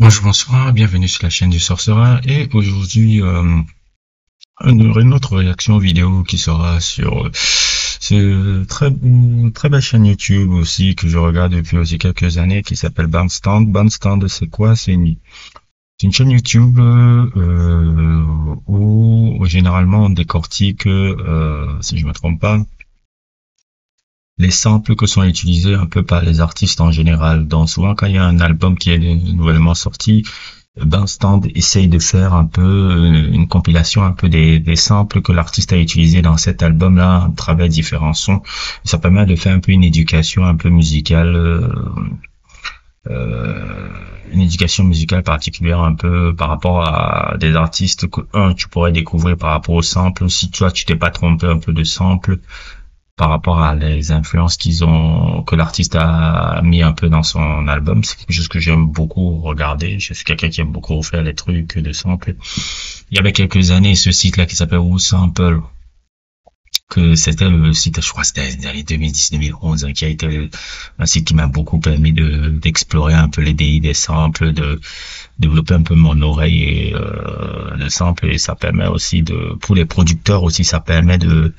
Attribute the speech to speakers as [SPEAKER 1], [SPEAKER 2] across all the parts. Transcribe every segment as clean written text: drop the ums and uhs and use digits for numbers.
[SPEAKER 1] Bonjour, bonsoir, bienvenue sur la chaîne du Sorcerer et aujourd'hui une autre réaction vidéo qui sera sur très belle chaîne YouTube aussi que je regarde depuis aussi quelques années qui s'appelle Bandstand. Bandstand, c'est quoi? C'est une chaîne YouTube où généralement on décortique, si je me trompe pas, les samples que sont utilisés un peu par les artistes en général. Donc souvent quand il y a un album qui est nouvellement sorti, Bandstand essaye de faire un peu une compilation un peu des samples que l'artiste a utilisés dans cet album-là à travers différents sons. Ça permet de faire un peu une éducation un peu musicale, une éducation musicale particulière un peu par rapport à des artistes que tu pourrais découvrir par rapport aux samples. Si toi tu t'es pas trompé un peu de samples par rapport à les influences que l'artiste a mis un peu dans son album. C'est quelque chose que j'aime beaucoup regarder. Je suis quelqu'un qui aime beaucoup refaire les trucs de samples. Il y avait quelques années, ce site-là qui s'appelle WhoSample, que c'était le site, je crois que c'était dans les 2010-2011, qui a été un site qui m'a beaucoup permis d'explorer un peu les DI des samples, de développer un peu mon oreille et de samples, et ça permet aussi pour les producteurs aussi, ça permet de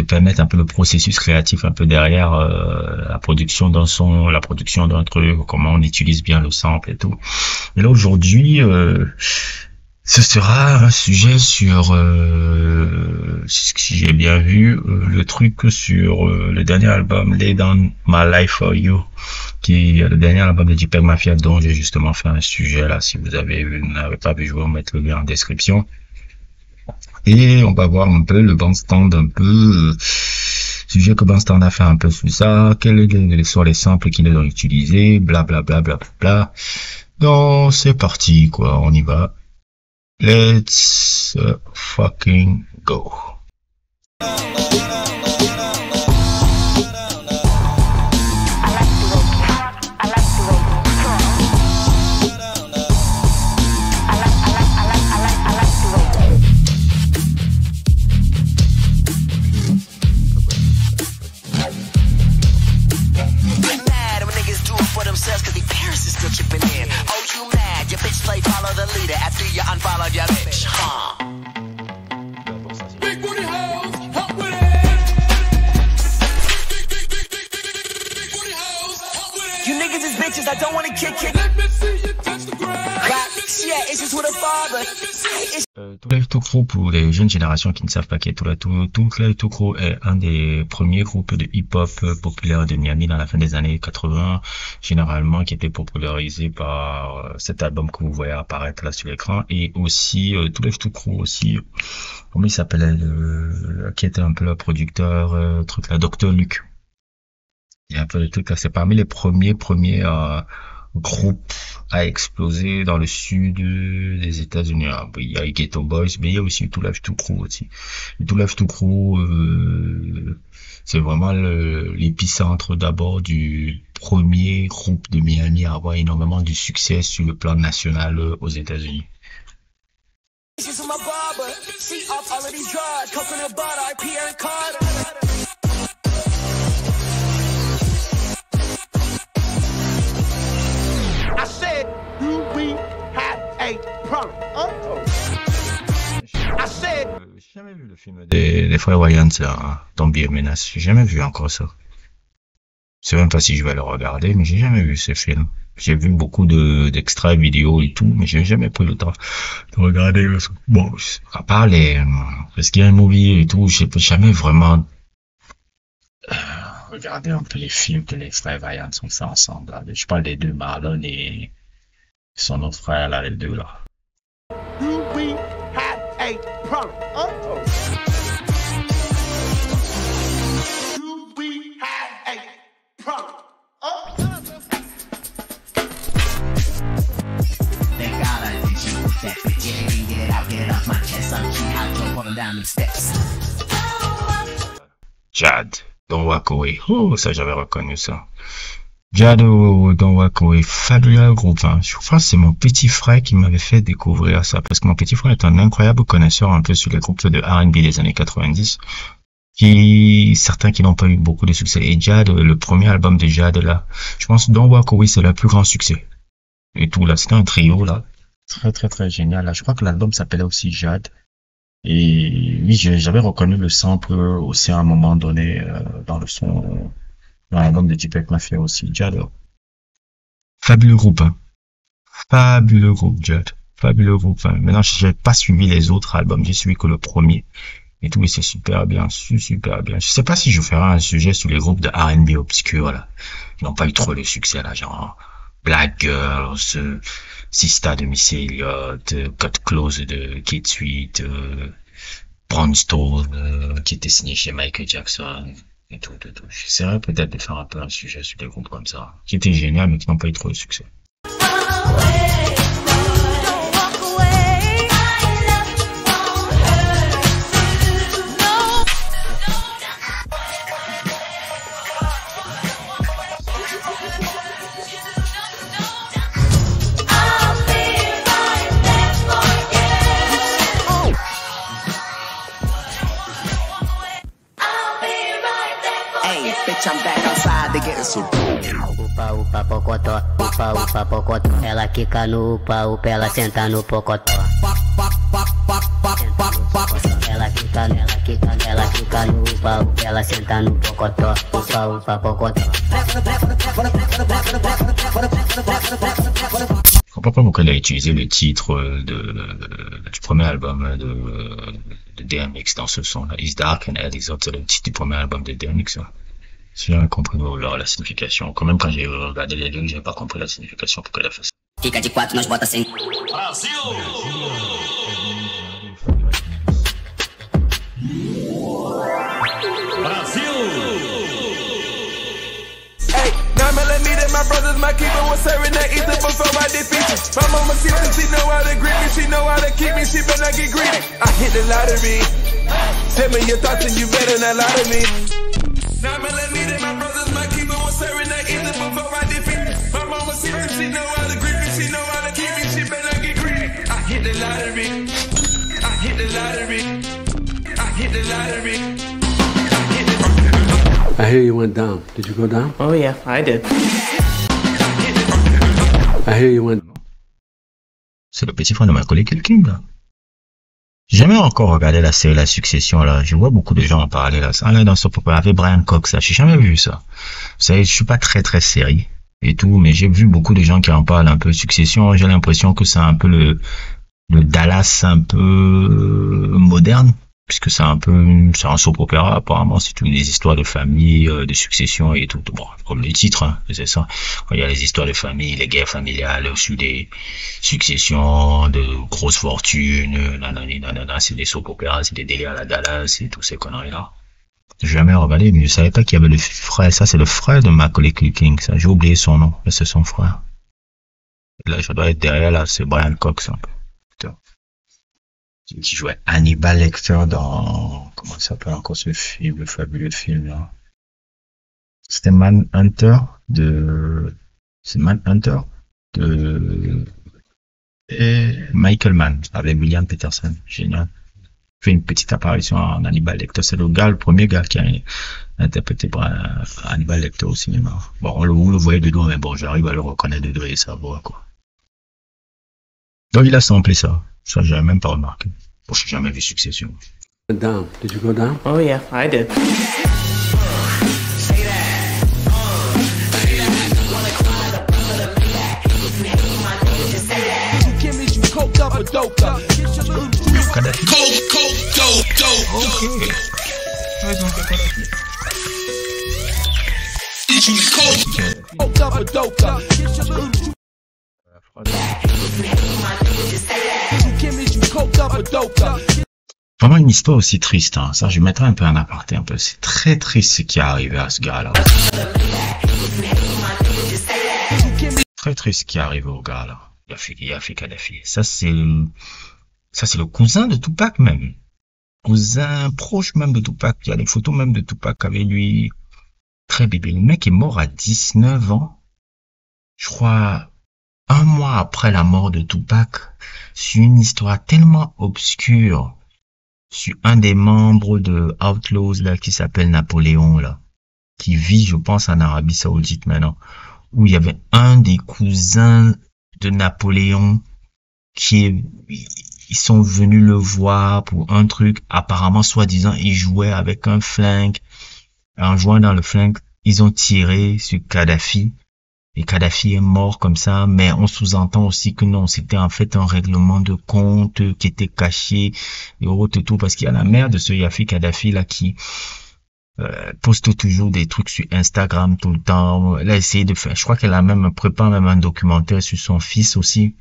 [SPEAKER 1] permettre un peu le processus créatif un peu derrière la production d'un son, la production d'un truc, comment on utilise bien le sample et tout. Et là aujourd'hui, ce sera un sujet sur, si j'ai bien vu, le truc sur le dernier album Lay Down My Life For You, qui est le dernier album de JPEG Mafia dont j'ai justement fait un sujet là. Si vous n'avez pas vu, je vais vous mettre le lien en description. Et on va voir un peu le Bandstand, un peu sujet que Bandstand a fait un peu sur ça, quels sont les samples qu'ils ont utilisés, bla bla bla bla bla. Donc c'est parti quoi, on y va. Let's fucking go.
[SPEAKER 2] I don't want to kick it. Let me see you touch the ground. Yeah, it's just with a father.
[SPEAKER 1] Too Live Too Crew, pour les jeunes générations qui ne savent pas qui est Too Live Too Crew est un des premiers groupes de hip-hop populaires de Miami dans la fin des années 80, généralement qui était popularisé par cet album que vous voyez apparaître là sur l'écran, et aussi Too Live Too Crew aussi, comment il s'appelait, qui était un peu le producteur, truc là, Dr. Luke. Il y a un peu de trucs là, c'est parmi les premiers groupes à exploser dans le sud des États-Unis. Il y a Ghetto Boys, mais il y a aussi Too Live Too Crew aussi. Too Live Too Crew, c'est vraiment l'épicentre d'abord du premier groupe de Miami à avoir énormément de succès sur le plan national aux États-Unis. J'ai jamais vu le film des frères Wayans, Don't Be a Menace. J'ai jamais vu encore ça. Je sais même pas si je vais le regarder, mais j'ai jamais vu ce film. J'ai vu beaucoup d'extraits vidéo et tout, mais j'ai jamais pris le temps de regarder. Bon, à part parce qu'il y a un movie et tout, j'ai jamais vraiment regardé un peu les films que les frères Wayans ont fait ensemble. Là. Je parle des deux, Marlon et son autre frère, là, les deux, là. Jad, Don't Walk Away. Oh, ça j'avais reconnu ça. Jad, Don't Walk Away, fabuleux groupe. Hein. Je crois que c'est mon petit frère qui m'avait fait découvrir ça, parce que mon petit frère est un incroyable connaisseur un peu sur les groupes de R&B des années 90. certains qui n'ont pas eu beaucoup de succès. Et Jad, le premier album de Jad, là, je pense Don't Walk Away, c'est le plus grand succès. Et tout, là, c'était un trio, là. Très, très, très génial, là. Je crois que l'album s'appelait aussi Jad. Et oui, j'avais reconnu le sample aussi à un moment donné, dans le son, dans l'album de Tupac Mafia aussi, Jad. Fabuleux groupe, hein. Fabuleux groupe, Jad. Fabuleux groupe, hein. Maintenant, j'ai pas suivi les autres albums, j'ai suivi que le premier. Et tout, et c'est super bien, super bien. Je sais pas si je ferai un sujet sur les groupes de R&B obscurs, là. Ils n'ont pas eu trop de succès, là, genre Black Girls, Sista de Missy Elliott, Cut Close de Kate Sweet, Brownstone, qui était signé chez Michael Jackson, et tout. J'essaierai peut-être de faire un peu un sujet sur des groupes comme ça, qui étaient géniaux, mais qui n'ont pas eu trop de succès.
[SPEAKER 2] I'm back outside to get some.
[SPEAKER 3] Upa, upa, pocotó, upa, upa, pocotó. Ela quica no upa, upa, ela senta no pocotó. Ela quica no upa, upa, ela senta no pocotó. Upa, upa, pocotó.
[SPEAKER 1] Je comprends pas pourquoi elle a utilisé le titre du premier album de DMX dans ce son-là. Is Dark and Hell is Hot, c'est le titre du premier album de DMX. J'ai jamais compris la signification. Quand même, quand j'ai regardé les deux, j'ai pas compris la signification pour qu'elle a fait ça.
[SPEAKER 3] Fica de quatro, nós bota sem.
[SPEAKER 2] Brasil! Hey, 9mm, my brothers, my keeper was serving that ether before I defeat you. My mama sister, she know how to grip me, she know how to keep me, she better not get greedy. I hit the lottery. Tell me your thoughts and you better not lie to me. 9mm, my brothers, my keeper was serving that ether before I defeat you. My mama sister, she know how to grip me, she know how to keep me, she better not get greedy. I hit the lottery. I hit the lottery. I hit the lottery.
[SPEAKER 4] I hear you went down. Did you go down?
[SPEAKER 5] Oh yeah, I did.
[SPEAKER 4] I hear you went.
[SPEAKER 1] C'est le petit frère de Macaulay Culkin, là. J'ai jamais encore regardé la série La Succession, là. Je vois beaucoup de gens en parler, là. Ça, là, dans ce propos, avec Brian Cox, là. J'ai jamais vu ça. Vous savez, je suis pas très série et tout, mais j'ai vu beaucoup de gens qui en parlent un peu. Succession, j'ai l'impression que c'est un peu le Dallas un peu moderne, puisque c'est un soap opéra, apparemment. C'est toutes des histoires de famille, de succession et tout. Bon, comme le titre, hein, c'est ça. Il y a les histoires de famille, les guerres familiales, aussi des successions, de grosses fortunes, nanana, c'est des soap opéras, c'est des délires à la Dallas et tous ces conneries-là. J'ai jamais regardé, mais je savais pas qu'il y avait le frère. Ça, c'est le frère de Macaulay Culkin, ça. J'ai oublié son nom. Là, c'est son frère. Là, je dois être derrière, là, c'est Brian Cox, un peu. Putain. Qui jouait Hannibal Lecter dans, comment ça s'appelle encore ce film, le fabuleux film, là. C'était Manhunter de et Michael Mann avec William Peterson. Génial. Fait une petite apparition en Hannibal Lecter. C'est le premier gars qui a interprété Hannibal Lecter au cinéma. Bon, vous le voyez de dos, mais bon, j'arrive à le reconnaître de dos et sa voix, quoi. Donc, il a samplé ça. Ça, j'avais même pas remarqué. Bon, j'ai jamais vu Succession.
[SPEAKER 4] Down. Did you go down?
[SPEAKER 5] Oh yeah, I did.
[SPEAKER 1] Vraiment une histoire aussi triste, hein. Ça, je mettrai un peu en aparté, un peu. C'est très triste ce qui est arrivé à ce gars-là. Très triste ce qui est arrivé au gars, là. Il a fait Kadhafi. Ça, c'est le cousin de Tupac, même. Cousin proche même de Tupac. Il y a des photos même de Tupac avec lui. Très bébé. Le mec est mort à 19 ans. Je crois, un mois après la mort de Tupac. C'est une histoire tellement obscure. sur un des membres de Outlaws, là, qui s'appelle Napoléon, là, qui vit, je pense, en Arabie Saoudite maintenant, où il y avait un des cousins de Napoléon ils sont venus le voir pour un truc, apparemment, soi-disant, il jouait avec un flingue. En jouant dans le flingue, ils ont tiré sur Kadhafi. Et Kadhafi est mort comme ça, mais on sous-entend aussi que non, c'était en fait un règlement de compte qui était caché et autres et tout, parce qu'il y a la mère de ce Yafi Kadhafi là qui poste toujours des trucs sur Instagram tout le temps. Elle a essayé de faire, je crois qu'elle a même préparé même un documentaire sur son fils aussi.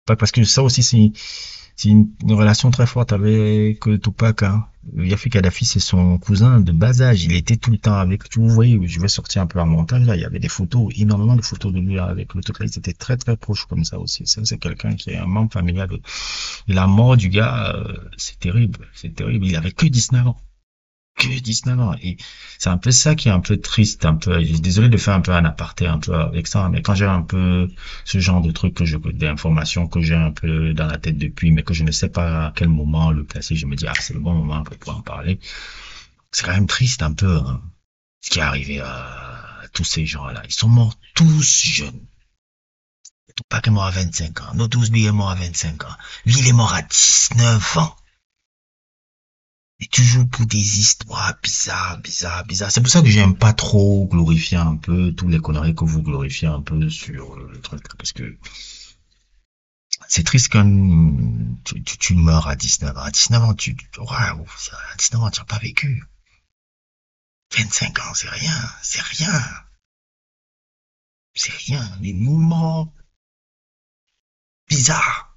[SPEAKER 1] Parce que ça aussi c'est une relation très forte avec Tupac, hein. Yafi Kadhafi, c'est son cousin de bas âge. Il était tout le temps avec, vous voyez, je vais sortir un peu en montage, là, il y avait des photos, énormément de photos de lui avec le Tupac. Ils étaient très, très proches comme ça aussi. Ça, c'est quelqu'un qui est un membre familial. Et la mort du gars, c'est terrible. C'est terrible. Il avait que 19 ans. Que 19 ans. Et c'est un peu ça qui est un peu triste, un peu, désolé de faire un peu un aparté, un peu avec ça, mais quand j'ai un peu ce genre de trucs d'informations que j'ai un peu dans la tête depuis, mais que je ne sais pas à quel moment le placer, je me dis, ah, c'est le bon moment pour pouvoir en parler. C'est quand même triste un peu, hein, ce qui est arrivé à tous ces gens-là. Ils sont morts tous jeunes. Tupac est mort à 25 ans. Notorious Big est mort à 25 ans. Lui, il est mort à 19 ans. Et toujours pour des histoires bizarres. C'est pour ça que j'aime pas trop glorifier un peu tous les conneries que vous glorifiez un peu sur le truc. Parce que c'est triste quand tu meurs à 19 ans. À 19 ans, à 19 ans, tu n'as pas vécu. 25 ans, c'est rien. C'est rien. Les moments bizarres.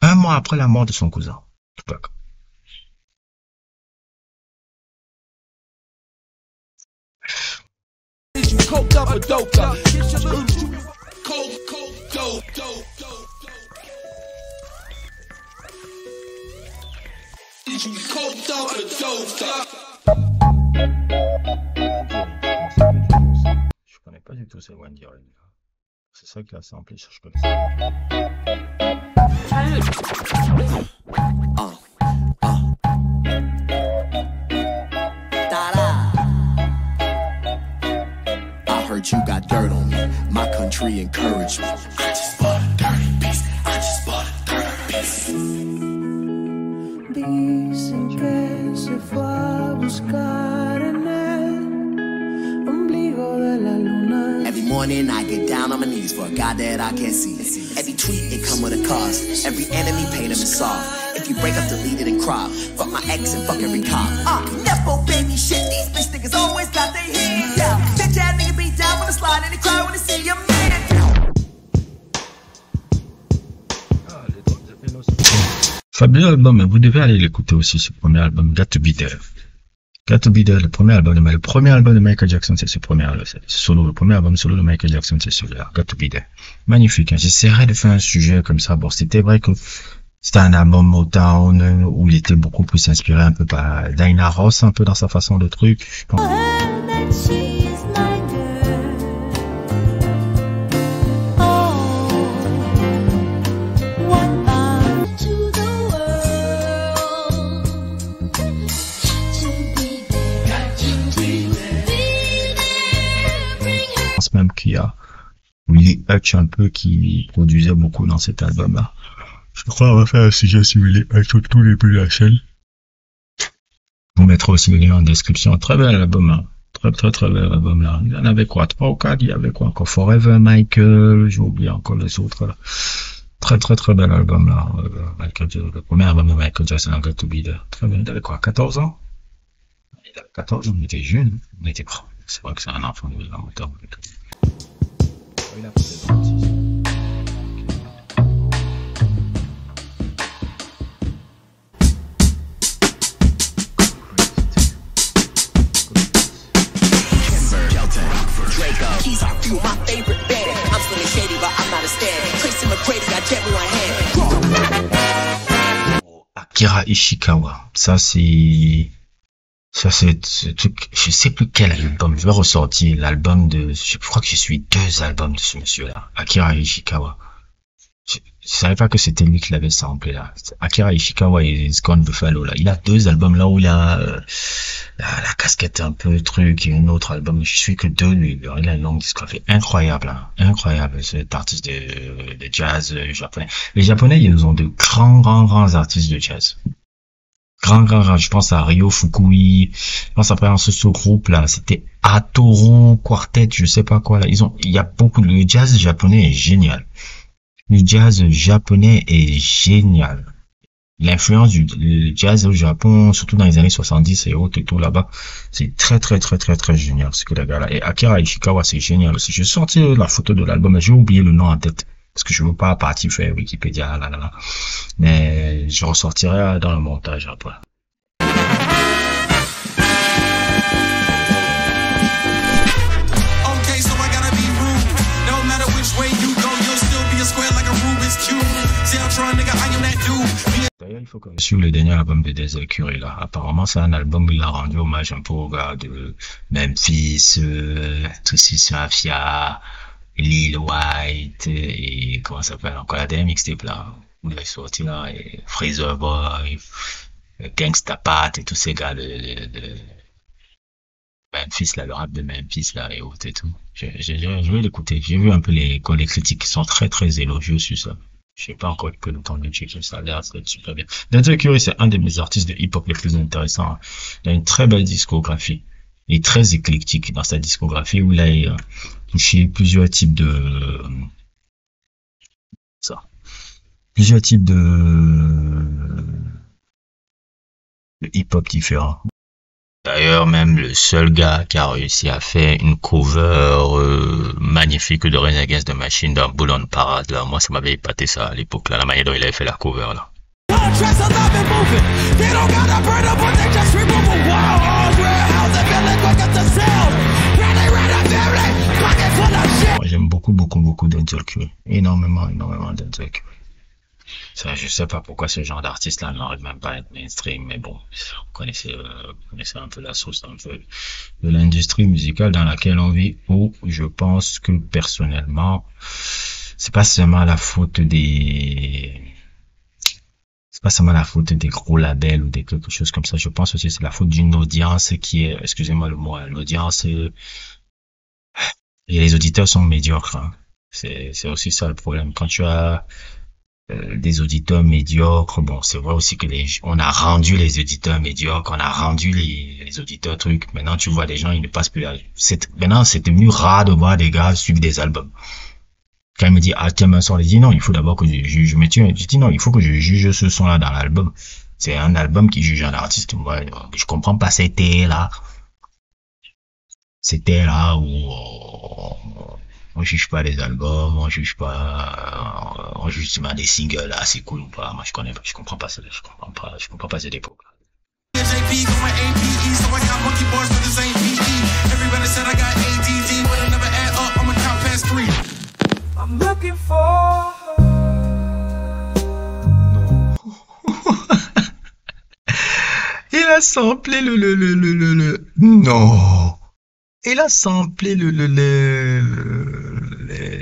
[SPEAKER 1] Un mois après la mort de son cousin, Tupac.
[SPEAKER 2] Coked up or doped up. Cold, dope. Coked up or doped up.
[SPEAKER 1] Je connais pas du tout ces One Direction. C'est ça qui a samplé, je connais ça.
[SPEAKER 5] You got dirt on me. My country encouraged me. I just bought a dirty piece.
[SPEAKER 6] Dicen que se fue a buscar en el ombligo de la luna.
[SPEAKER 5] Every morning I get down on my knees for a God that I can't see. Every tweet it come with a cost. Every enemy paid him and soft. If you break up, delete it and crop. Fuck my ex and fuck every cop. Nepo baby shit. These bitch niggas always got their hands out. Bitch ass nigga be down on the slide and they cry when they see your man.
[SPEAKER 1] Fabuleux album, vous devez aller l'écouter aussi, ce premier album, Got to Be There. Got to Be There, le premier album de Michael Jackson, c'est ce premier album, le premier album solo de Michael Jackson, c'est celui-là, Got to Be There. Magnifique, hein. J'essaierai de faire un sujet comme ça. Bon, c'était vrai que c'était un album Motown où il était beaucoup plus inspiré un peu par Diana Ross, un peu dans sa façon de truc, je pense. Même qu'il y a Willie Hutch un peu qui produisait beaucoup dans cet album-là. Je crois qu'on va faire un sujet sur Willie Hutch au tout début de la chaîne. Je vous mettrai aussi le lien en description. Très bel album, hein. Très bel album là. Il y en avait quoi? 3 ou 4, il y avait quoi encore? Forever Michael, j'ai oublié encore les autres là. Très bel album là. Le premier album de Michael Jackson, Got to Be There. Très bien. Il avait quoi? 14 ans? Il avait 14 ans, on était jeunes. On était pro. C'est vrai que c'est un enfant de la moteur. Akira Ishikawa, ça c'est ce truc, je sais plus quel album, je vais ressortir l'album de, je crois que je suis 2 albums de ce monsieur-là, Akira Ishikawa. Je savais pas que c'était lui qui l'avait samplé là. Akira Ishikawa et Gone Buffalo là. Il a 2 albums là où il a la casquette un peu truc et un autre album. Je suis que 2 lui. Il a une longue discographie incroyable, hein. Incroyable. Cet artiste de jazz japonais. Les Japonais, ils ont de grands artistes de jazz. Grand. Je pense à Ryo Fukui. Je pense après ce groupe là. C'était Atoru Quartet, je sais pas quoi là. Il y a beaucoup de, le jazz japonais est génial. Le jazz japonais est génial. L'influence du jazz au Japon, surtout dans les années 70 et autres et tout là-bas, c'est très génial ce que la gars là. Et Akira Ishikawa, c'est génial aussi. J'ai sorti la photo de l'album, j'ai oublié le nom en tête parce que je veux pas partir faire Wikipédia là. Mais je ressortirai dans le montage après. D'ailleurs, il faut que sur le dernier album de Denzel Curry là, apparemment c'est un album où il a rendu hommage un peu au gars de Memphis, Tracy Mafia, Lil White et comment ça s'appelle encore la dernière mixtape là où il est sorti là et Freezer Boy, Gangsta Pat et tous ces gars de Memphis là, le rap de Memphis là et autres et tout. Je vais l'écouter. J'ai vu un peu les critiques qui sont très élogieux sur ça. Je sais pas encore que le temps de checker ça, a l'air d'être super bien. Denzel Curry, c'est un de mes artistes de hip-hop les plus intéressants. Il a une très belle discographie. Il est très éclectique dans sa discographie où il a touché plusieurs types de hip-hop différents. D'ailleurs, même le seul gars qui a réussi à faire une cover magnifique de Rage Against the Machine dans Bull on Parade, là, moi ça m'avait épaté ça à l'époque, là, la manière dont il avait fait la cover là. Moi j'aime beaucoup Denzel Curry, énormément Denzel Curry. Ça, je sais pas pourquoi ce genre d'artiste là n'arrive même pas à être mainstream, mais bon, vous connaissez un peu la sauce un peu de l'industrie musicale dans laquelle on vit, où je pense que personnellement c'est pas seulement la faute des gros labels ou des quelque chose comme ça. Je pense aussi que c'est la faute d'une audience qui est, excusez-moi le mot, l'audience et les auditeurs sont médiocres, hein. C'est aussi ça le problème. Quand tu as des auditeurs médiocres, bon, c'est vrai aussi que on a rendu les auditeurs médiocres, on a rendu les auditeurs trucs. Maintenant, tu vois, les gens, ils ne passent plus là. Maintenant, c'est devenu rare de voir des gars suivre des albums. Quand il me dit, ah, tiens, un son, il dit non, il faut d'abord que je juge. Je dis non, il faut que je juge ce son-là dans l'album. C'est un album qui juge un artiste. Moi, je comprends pas, c'était là où on juge pas les albums, on juge seulement des singles là, c'est cool ou pas. Moi je comprends pas cette époque. Il a samplé non. Il a samplé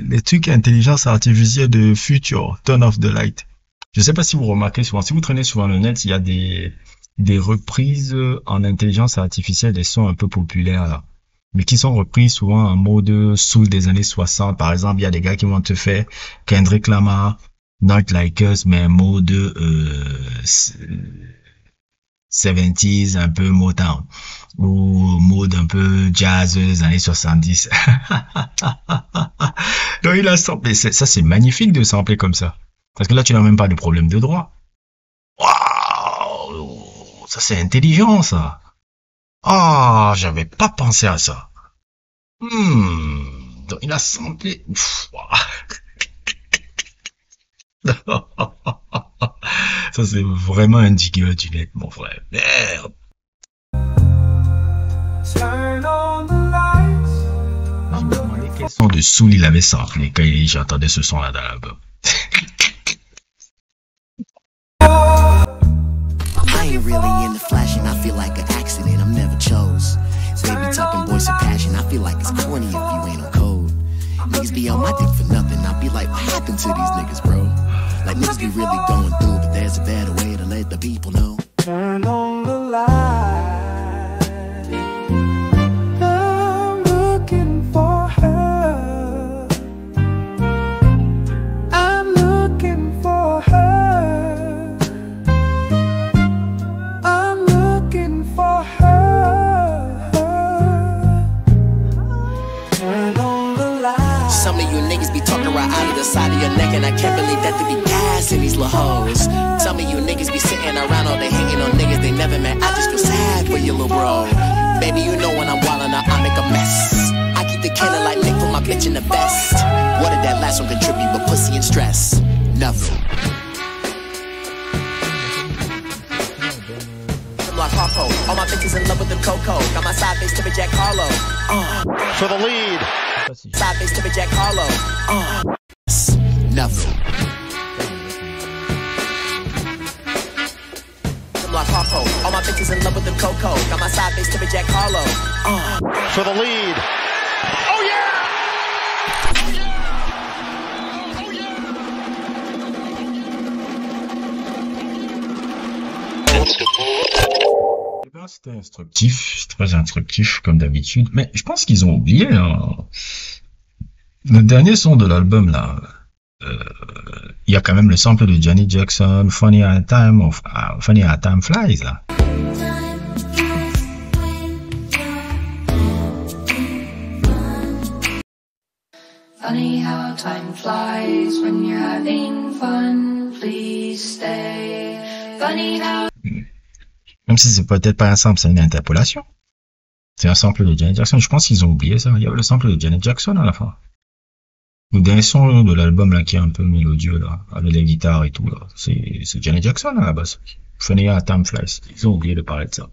[SPEAKER 1] les trucs intelligence artificielle de Future, Turn Off the Light. Je sais pas si vous remarquez souvent, si vous traînez souvent le net, il y a des reprises en intelligence artificielle des sons un peu populaires là, mais qui sont repris souvent en mode soul des années 60. Par exemple, il y a des gars qui vont te faire Kendrick Lamar, Not Like Us, mais en mode 70s, un peu Motown, ou mode un peu jazz des années 70. Donc il a samplé, ça c'est magnifique de sampler comme ça, parce que là tu n'as même pas de problème de droit. Waouh, ça c'est intelligent ça. Ah, j'avais pas pensé à ça. Donc il a samplé. Ça c'est vraiment un digger du net, mon frère. Merde. Je me demandais quel son de soul il avait samplé quand j'entendais ce son là dans l'album.
[SPEAKER 5] I ain't really into flashing, I feel like an accident, I'm never chose. Baby talking voice of passion, I feel like it's corny if you ain't on code. Niggas be on my dick for nothing, I be like, what happened to these niggas, bro? Like niggas be really going through, but there's a better way to let the people know.
[SPEAKER 6] Turn on the light. I'm looking for her. I'm looking for her. I'm looking for her. Turn on the light.
[SPEAKER 5] Some of you niggas be talking right out of the side of your neck, and I can't believe that they be gassing these little hoes. Some of you niggas be sitting around all day hating on niggas they never met. I just feel sad for you, little bro. Baby, you know when I'm wildin' out, I make a mess. I keep the cannon like Nick, put my bitch in the vest. What did that last one contribute but pussy and stress? Nothing. I'm like Harpo, all my bitches in love with the Coco. Got my side face to be Jack Harlow.
[SPEAKER 7] For the lead.
[SPEAKER 5] Side face to be Jack Harlow. Nothing. Like Harpo, all my bitches in love with the Coco. Got my side face to be Jack Harlow.
[SPEAKER 7] For the lead. Oh yeah!
[SPEAKER 1] C'était instructif, c'était très instructif comme d'habitude, mais je pense qu'ils ont oublié hein. Le dernier son de l'album là. Il y a quand même le sample de Janet Jackson, Funny How Time Flies là.
[SPEAKER 8] Funny how time flies when you're having fun. Please stay. Funny how.
[SPEAKER 1] Même si c'est peut-être pas un sample, c'est une interpolation. C'est un sample de Janet Jackson. Je pense qu'ils ont oublié ça. Il y avait le sample de Janet Jackson à la fin. Le dernier son de l'album là qui est un peu mélodieux là, avec les guitares et tout là, c'est Janet Jackson à la base. Funny How Time Flies. Ils ont oublié de parler de ça.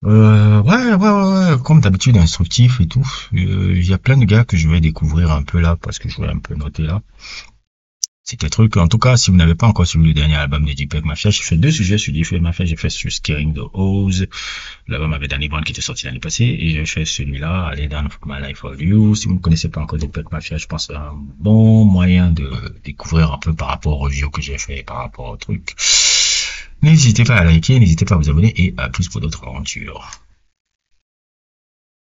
[SPEAKER 1] Ouais, comme d'habitude instructif et tout. Il y a plein de gars que je vais découvrir un peu là parce que je vais un peu noter là. C'est des trucs, en tout cas, si vous n'avez pas encore suivi le dernier album de Deepak Mafia, j'ai fait 2 sujets sur Deepak Mafia, j'ai fait sur Scaring the Hose, l'album avec Danny Brown qui était sorti l'année passée, et j'ai fait celui-là, Lay Down for My Life for You. Si vous ne connaissez pas encore Deepak Mafia, je pense que c'est un bon moyen de découvrir un peu par rapport aux reviews que j'ai fait, par rapport au truc. N'hésitez pas à liker, n'hésitez pas à vous abonner, et à plus pour d'autres aventures.